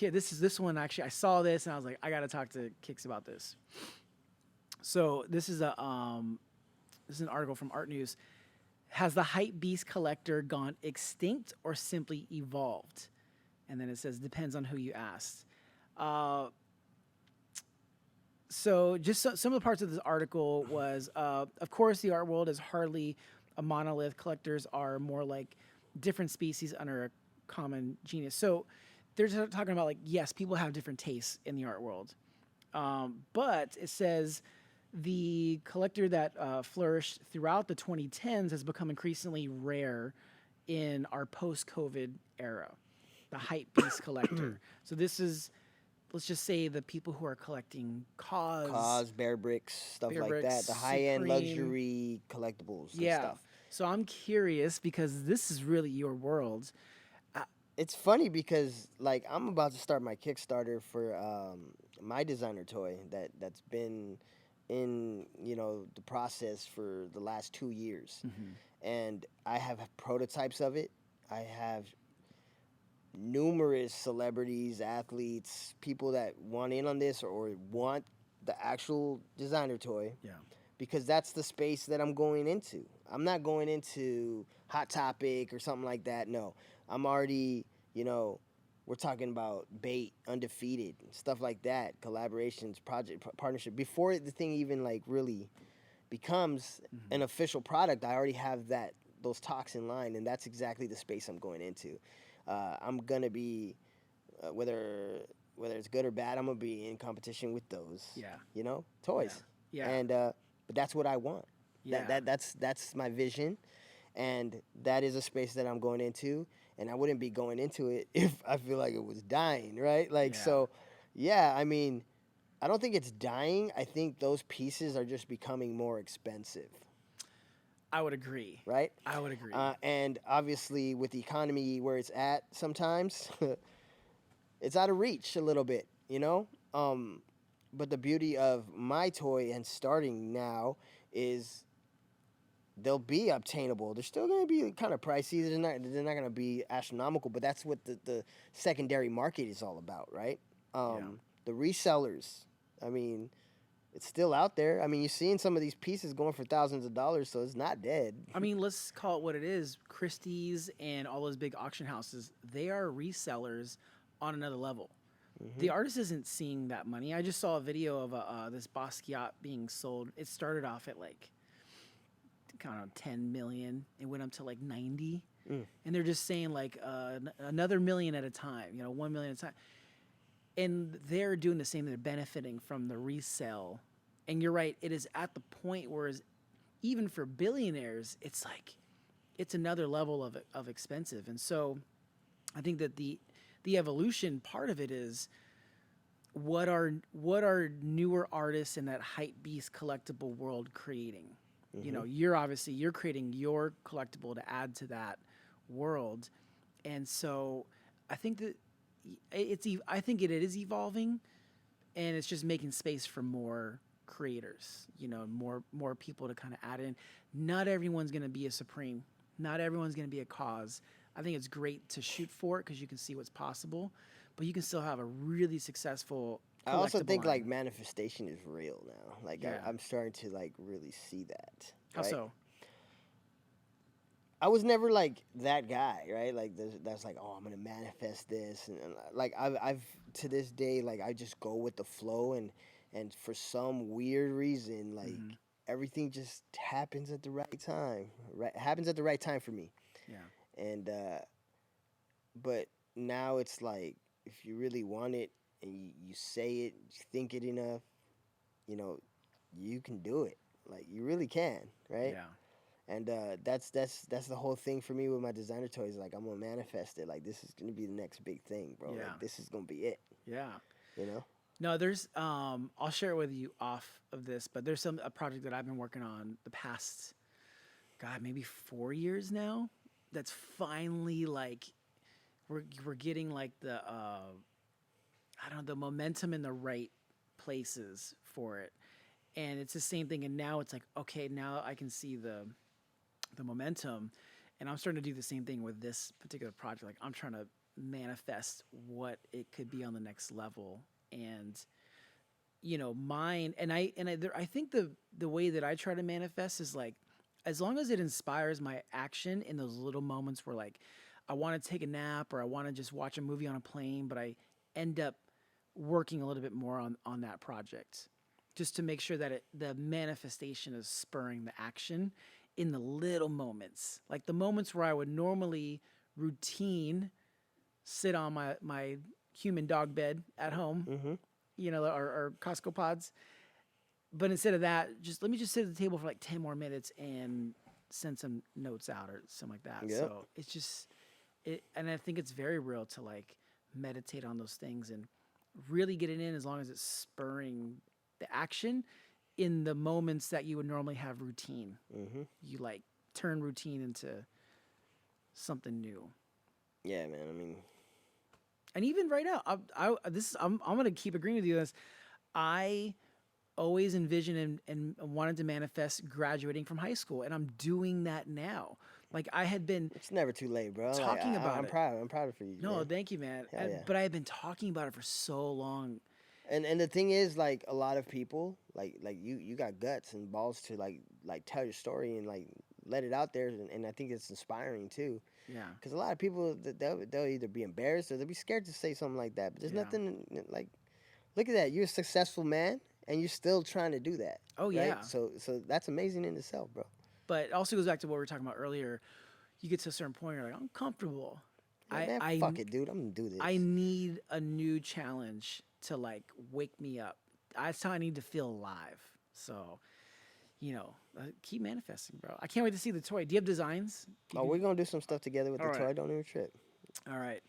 this one actually, I saw this and I was like, I got to talk to Kix about this. So this is an article from Art News. Has the hype beast collector gone extinct or simply evolved? And then it says depends on who you asked. Uh, some of the parts of this article was, of course, the art world is hardly a monolith. Collectors are more like different species under a common genus. So they're just talking about, like, yes, people have different tastes in the art world, but it says the collector that flourished throughout the 2010s has become increasingly rare in our post-COVID era. The hype beast collector. So this is, let's just say, the people who are collecting Cause, bear bricks, stuff Bear like Bricks, that. The high end Supreme. luxury collectibles and Yeah. stuff. So I'm curious because this is really your world. it's funny because like I'm about to start my Kickstarter for my designer toy that's been in the process for the last 2 years, Mm-hmm. and I have prototypes of it. I have numerous celebrities, athletes, people that want in on this or want the actual designer toy Yeah. because that's the space that I'm going into. I'm not going into Hot Topic or something like that. No, I'm already, we're talking about bait, undefeated, stuff like that, collaborations, project, partnership. Before the thing even like really becomes Mm-hmm. an official product, I already have those talks in line, and that's exactly the space I'm going into. I'm gonna be whether it's good or bad, I'm gonna be in competition with those, Yeah. Yeah. toys, Yeah. and but that's what I want. Yeah. That's my vision, and that is a space that I'm going into, and I wouldn't be going into it if I feel like it was dying, right? Like Yeah. so, yeah. I mean, I don't think it's dying. I think those pieces are just becoming more expensive, I would agree. right? I would agree. And obviously, with the economy where it's at, sometimes it's out of reach a little bit, but the beauty of my toy and starting now is they'll be obtainable. They're still going to be kind of pricey. They're not going to be astronomical, but that's what the secondary market is all about, right? Yeah. The resellers, I mean, it's still out there. I mean, you're seeing some of these pieces going for thousands of dollars, so it's not dead. I mean, let's call it what it is. Christie's and all those big auction houses, they are resellers on another level. The Hmm. artist isn't seeing that money. I just saw a video of this Basquiat being sold. It started off at like, kind of 10 million. It went up to like 90. Mm. And they're just saying like another million at a time, 1 million at a time. And they're doing the same. They're benefiting from the resale. And you're right. It is at the point where even for billionaires, it's like it's another level of expensive. And so I think that the evolution part of it is what are newer artists in that hype beast collectible world creating. Hmm. You're creating your collectible to add to that world. And so I think that I think it is evolving, and it's just making space for more creators, more people to kind of add in. Not everyone's going to be a Supreme. Not everyone's going to be a Cause. I think it's great to shoot for it because you can see what's possible, but you can still have a really successful I also collectible think like line. manifestation is real now. Like Yeah. I'm starting to like really see that, How right? so? I was never like that guy, right? Like that's like, oh, I'm gonna manifest this, and like I've to this day, like I just go with the flow, and for some weird reason, like Hmm. everything just happens at the right time, right? Happens at the right time for me, Yeah. and but now it's like if you really want it and you say it, you think it enough, you know, you can do it. Like you really can, right? Yeah. And that's the whole thing for me with my designer toys. Like I'm gonna manifest it. Like this is gonna be the next big thing, bro. Yeah. Like this is gonna be it. Yeah. You know? No, there's I'll share it with you off of this, but there's a project that I've been working on the past God, maybe 4 years now. That's finally like we're getting like the I don't know, the momentum in the right places for it. And it's the same thing, and now it's like, okay, now I can see the momentum, and I'm starting to do the same thing with this particular project. Like I'm trying to manifest what it could be on the next level, and mine, I think the way that I try to manifest is like, as long as it inspires my action in those little moments where like I want to take a nap or I want to just watch a movie on a plane, but I end up working a little bit more on that project just to make sure that the manifestation is spurring the action in the little moments, like the moments where I would normally routine sit on my human dog bed at home, Mm-hmm. or Costco pods. But instead of that, just let me just sit at the table for like 10 more minutes and send some notes out or something like that. Yep. So it's just and I think it's very real to like meditate on those things and really get it in, as long as it's spurring the action in the moments that you would normally have routine. Mm-hmm. You like turn routine into something new. Yeah, man. I mean, And even right now, I'm gonna keep agreeing with you on this. I always envisioned and wanted to manifest graduating from high school, and I'm doing that now. Like I had been it's never too late, bro. Like talking about I'm it. proud. I'm proud for you, No, man. thank you, man. Hell yeah. But I had been talking about it for so long. And the thing is, like a lot of people, like you got guts and balls to like tell your story and like let it out there, and I think it's inspiring too. Yeah, Because a lot of people they'll either be embarrassed or they'll be scared to say something like that. But there's yeah. nothing like look at that. You're a successful man and you're still trying to do that, Oh right? yeah. So that's amazing in itself, bro. But it also goes back to what we were talking about earlier. You get to a certain point, you're like, I'm comfortable. Like, I man, I fuck it, dude. I'm gonna do I this. need a new challenge to like wake me up. That's how I need to feel alive. So, keep manifesting, bro. I can't wait to see the toy. Do you have designs? Oh, we're gonna do some stuff together with All the right. toy. Don't even trip. All right.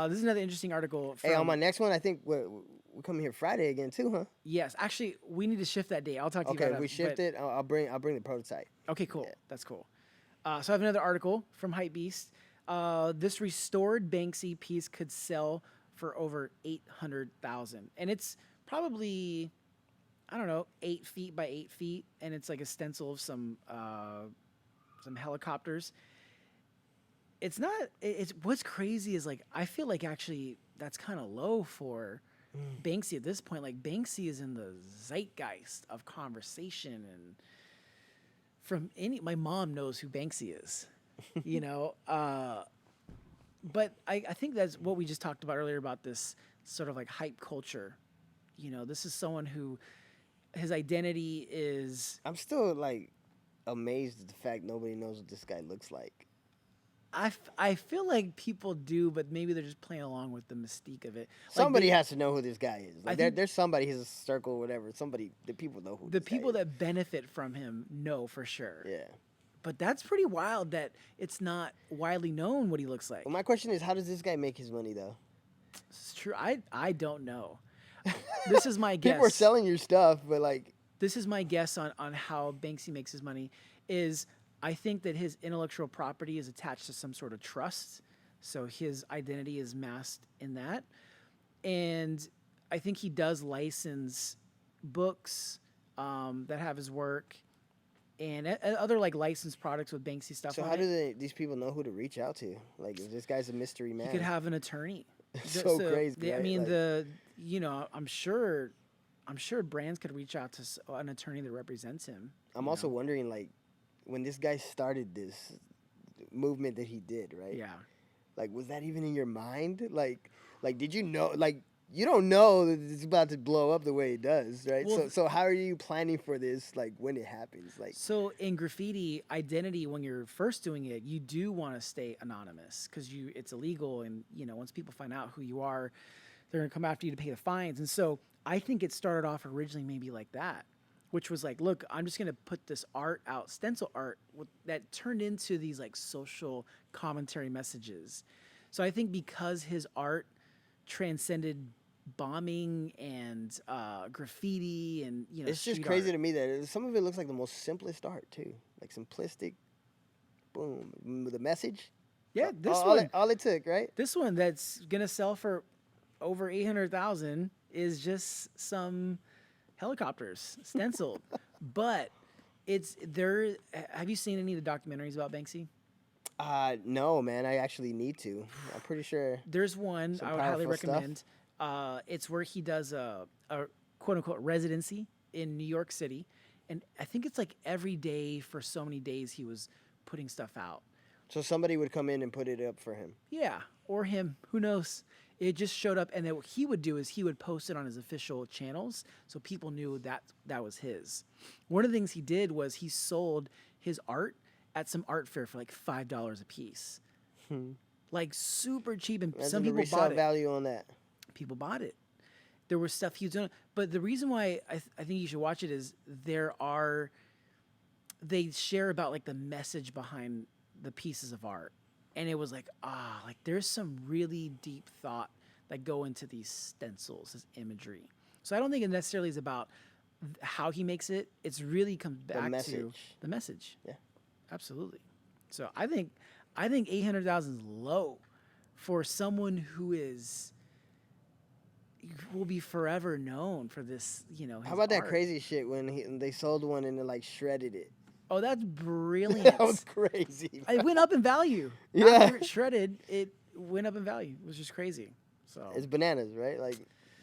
This is another interesting article Hey, on from. my next one, I think we're coming here Friday again too, huh? Yes, actually, we need to shift that day. I'll talk to you Okay, about if we it. shift it, I'll bring the prototype. Okay, cool. Yeah. That's cool. So I have another article from Hypebeast. This restored Banksy piece could sell for over 800,000, and it's probably, I don't know, 8 feet by 8 feet, and it's like a stencil of some helicopters. It's not. It's what's crazy is like I feel like actually that's kind of low for Banksy at this point. Like Banksy is in the zeitgeist of conversation, and my mom knows who Banksy is, you know. But I think that's what we just talked about earlier about this sort of like hype culture. This is someone who his identity is. I'm still like amazed at the fact nobody knows what this guy looks like. I feel like people do, but maybe they're just playing along with the mystique of it. Like Somebody has to know who this guy is. I Like think there's somebody, his circle, or whatever. Somebody, the people know who the this guy people is. that benefit from him know for sure. Yeah. But that's pretty wild that it's not widely known what he looks like. Well, my question is, how does this guy make his money though? It's true. I don't know. This is my guess. People are selling your stuff, but like, This is my guess on how Banksy makes his money is I think that his intellectual property is attached to some sort of trust. So his identity is masked in that. And I think he does license books that have his work and other like licensed products with Banksy stuff so on how it. do these people know who to reach out to? Like, if this guy's a mystery man. He could have an attorney. So crazy. I Right? mean, Like, I'm sure brands could reach out to an attorney that represents him. I'm you also know? wondering, like, when this guy started this movement that he did, right? Yeah. Like, was that even in your mind? Like, did you know? Like, you don't know that it's about to blow up the way it does, right? Well, So how are you planning for this? Like, when it happens? Like, So in graffiti identity, when you're first doing it, you do want to stay anonymous because it's illegal, and once people find out who you are, they're gonna come after you to pay the fines. And so I think it started off originally maybe like that, which was like, look, I'm just gonna put this art out, stencil art that turned into these like social commentary messages. So I think because his art transcended bombing and graffiti and it's just street crazy art. to me that some of it looks like the most simplest art too. Like simplistic, boom, with a message. Yeah, this all, one. all it took, right? This one that's gonna sell for over 800,000 is just some helicopters stenciled, but it's there. Have you seen any of the documentaries about Banksy? No, man. I actually need to. I'm pretty sure. There's one Some I would highly powerful stuff. recommend. It's where he does a quote unquote residency in New York City, and I think it's like every day for so many days he was putting stuff out. So somebody would come in and put it up for him. Yeah, or him. Who knows? It just showed up, and then what he would do is he would post it on his official channels, so people knew that was his. One of the things he did was he sold his art at some art fair for like $5 a piece, like super cheap, and Imagine some the people resale bought it. value on that. People bought it. There was stuff he was doing, but the reason why I think you should watch it is they share about like the message behind the pieces of art, and it was like like there's some really deep thought that go into these stencils, this imagery. So I don't think it necessarily is about how he makes it. It's really comes back to message. the message. Yeah. Absolutely. So I think 800,000 is low. for someone who will be forever known for this, How his about that art. crazy shit when they sold one and they like shredded it? Oh, that's That was brilliant. crazy. It went up in value. Yeah. After it shredded, it went up in value. It was just crazy. So, It's bananas, right? Like,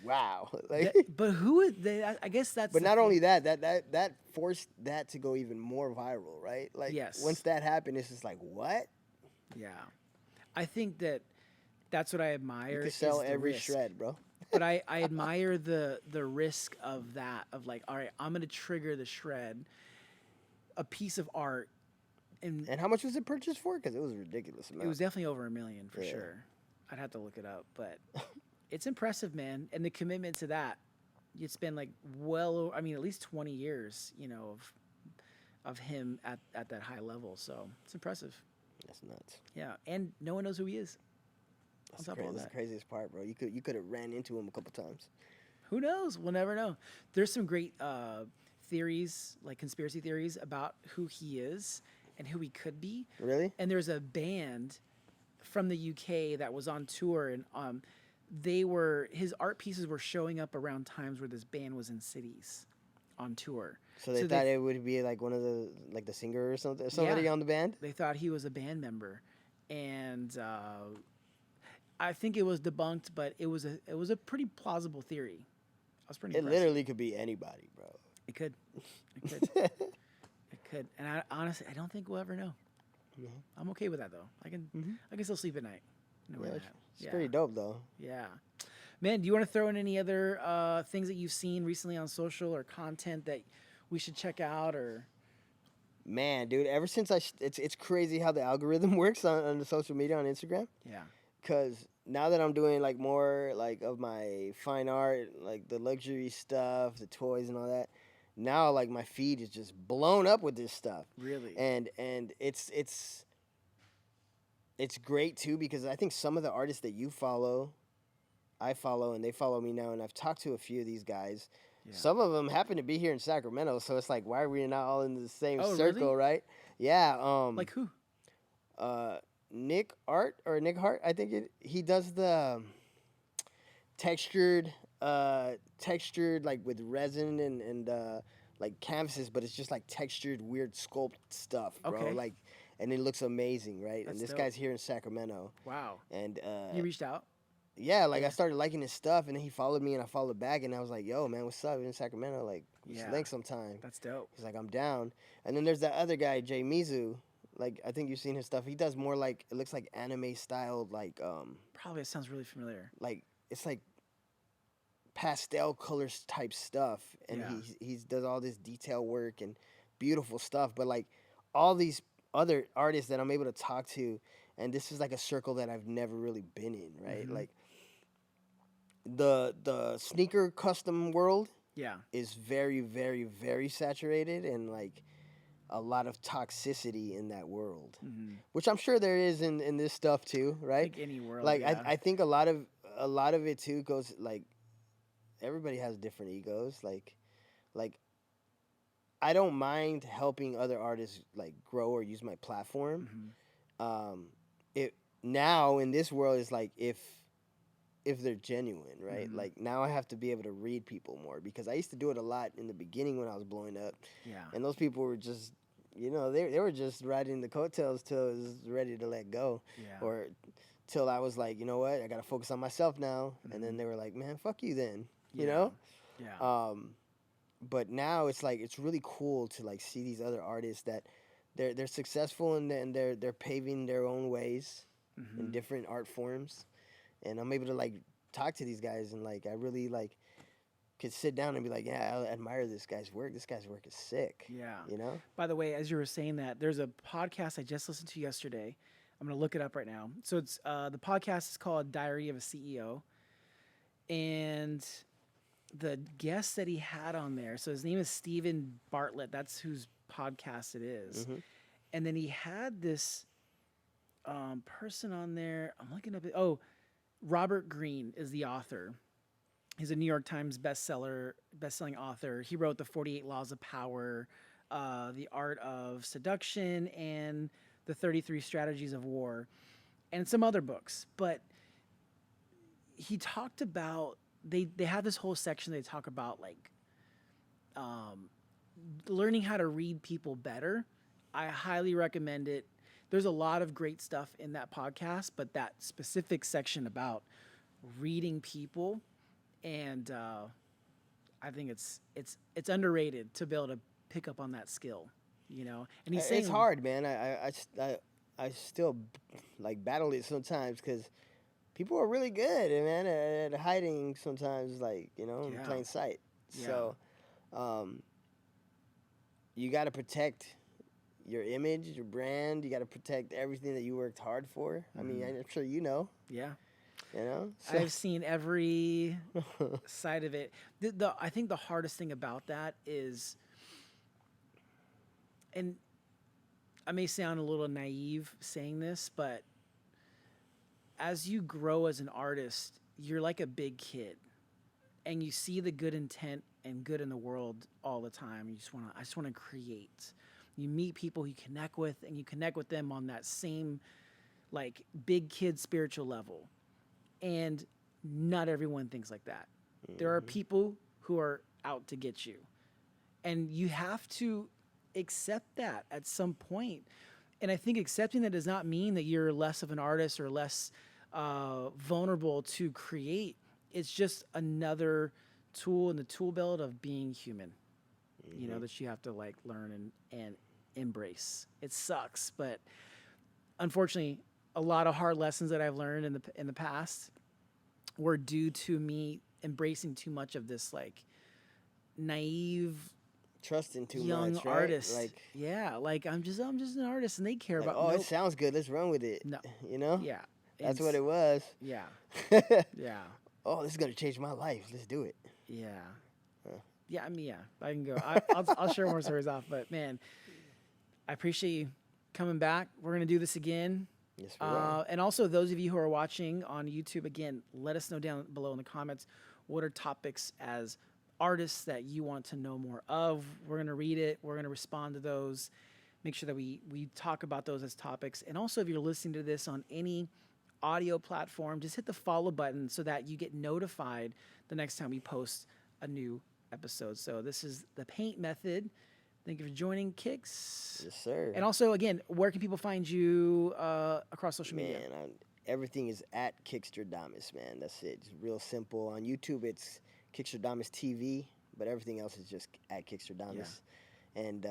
wow. Like, but who would they? I guess that's. but the not thing. only that forced that to go even more viral, right? Like, Yes. once that happened, it's just like, what? Yeah, I think that's what I admire. You could is sell the every risk. shred, bro. But I admire the risk of that, of like, all right, I'm gonna trigger the shred, a piece of art, and And how much was it purchased for? Because it was a ridiculous amount. it was definitely over $1 million for Yeah. sure. I'd have to look it up, but it's impressive, man. And the commitment to that, it's been like at least 20 years, of him at that high level. So it's impressive. That's nuts. Yeah, and no one knows who he is. That's, top of all that's the that. craziest part, bro. You could have ran into him a couple times. Who knows? We'll never know. There's some great theories, like conspiracy theories, about who he is and who he could be. Really? And there's a band from the UK that was on tour, and his art pieces were showing up around times where this band was in cities on tour. So they thought it would be like one of the singer or something, somebody on the band. They thought he was a band member, and I think it was debunked, but it was a pretty plausible theory. I was pretty. It impressed. literally could be anybody, bro. It could. It could. And I honestly, I don't think we'll ever know. No. I'm okay with that though. I can still sleep at night. Yeah, it's pretty dope though. Yeah. Man, do you want to throw in any other things that you've seen recently on social or content that we should check out? Or Man, dude, ever since it's crazy how the algorithm works on the social media on Instagram. Yeah. Cause now that I'm doing like more like of my fine art, like the luxury stuff, the toys and all that, now like my feed is just blown up with this stuff. Really? And it's great too because I think some of the artists that you follow, I follow, and they follow me now, and I've talked to a few of these guys. Yeah. Some of them happen to be here in Sacramento, so it's like, why are we not all in the same circle, really? right? Yeah. Like who? Nick Hart, I think he does the textured like with resin and like canvases, but it's just like textured weird sculpt stuff, bro. Okay. Like, and it looks amazing, right? That's and this dope. guy's here in Sacramento. Wow. And You reached out? yeah, like I started liking his stuff, and then he followed me, and I followed back, and I was like, "Yo, man, what's up? You're in Sacramento? Like, we should link sometime." That's dope. He's like, "I'm down." And then there's that other guy, Jay Mizu. Like, I think you've seen his stuff. He does more like it looks like anime styled, like Probably it sounds really familiar. like it's like pastel colors type stuff, and he does all this detail work and beautiful stuff. But like all these other artists that I'm able to talk to, and this is like a circle that I've never really been in, right? Mm-hmm. Like the sneaker custom world is very, very, very saturated, and like a lot of toxicity in that world, which I'm sure there is in this stuff too, right? Like any world. Like I think a lot of it too goes like everybody has different egos. Like I don't mind helping other artists like grow or use my platform. It now in this world is like if they're genuine, right? Like now I have to be able to read people more because I used to do it a lot in the beginning when I was blowing up. Yeah. And those people were just, they were just riding the coattails till it was ready to let go. Yeah. Or till I was like, you know what, I got to focus on myself now. And then they were like, man, fuck you then, you know? Yeah. But now it's like, it's really cool to like see these other artists that they're successful and they're paving their own ways in different art forms. And I'm able to like talk to these guys and like I really like could sit down and be like, yeah, I admire this guy's work. This guy's work is sick. Yeah. You know? By the way, as you were saying that, there's a podcast I just listened to yesterday. I'm going to look it up right now. So it's the podcast is called Diary of a CEO. And the guest that he had on there, so his name is Stephen Bartlett. That's whose podcast it is. And then he had this person on there. I'm looking up. Robert Greene is the author. He's a New York Times best-selling author. He wrote The 48 Laws of Power, The Art of Seduction, and The 33 Strategies of War. and some other books. But he talked about they have this whole section they talk about like learning how to read people better. I highly recommend it. There's a lot of great stuff in that podcast, but that specific section about reading people, and I think it's underrated to be able to pick up on that skill, you know. And he's saying It's hard, man. I still like battle it sometimes because people are really good, man, at hiding sometimes, like, you know, in Yeah. plain sight. Yeah. So, you got to protect your image, your brand. You got to protect everything that you worked hard for. I mean, I'm sure you know. Yeah. You know, so. I've seen every side of it. I think the hardest thing about that is, and I may sound a little naive saying this, but as you grow as an artist, you're like a big kid, and you see the good intent and good in the world all the time. I just want to create. You meet people you connect with, and you connect with them on that same, like, big kid spiritual level. And not everyone thinks like that. There are people who are out to get you, and you have to accept that at some point. And I think accepting that does not mean that you're less of an artist or less vulnerable to create. It's just another tool in the tool belt of being human, you know, that you have to like learn and embrace. It sucks, but unfortunately, a lot of hard lessons that I've learned in the past were due to me embracing too much of this like naive Trusting too young much, right? artist. Like, yeah, like I'm just an artist, and they care like, about. oh, Nope. it sounds good. Let's run with it. No. You know? Yeah, That's what it was. Yeah, yeah, Oh, this is gonna change my life. Let's do it. yeah, yeah. I mean, yeah, I can go. I'll share more stories off, but man, I appreciate you coming back. We're gonna do this again. Yes, we are. And also, those of you who are watching on YouTube, again, let us know down below in the comments what are topics as artists that you want to know more of. We're going to read it. We're going to respond to those. Make sure that we talk about those as topics. And also, if you're listening to this on any audio platform, just hit the follow button so that you get notified the next time we post a new episode. So this is the Paint Method. Thank you for joining, Kicks. Yes, sir. And also, again, where can people find you across social media? Man, everything is at Kickstradomis, man. That's it. It's real simple. On YouTube, it's Kickstradomis TV, but everything else is just at Kickstradomis. Yeah. And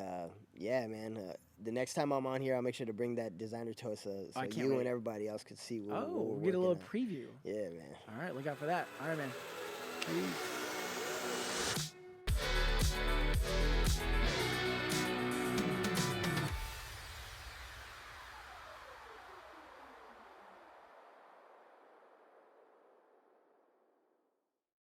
yeah, man, the next time I'm on here, I'll make sure to bring that designer Tosa so you and everybody else can see what we're get a little on. preview. Yeah, man. All right, look out for that. All right, man. Peace.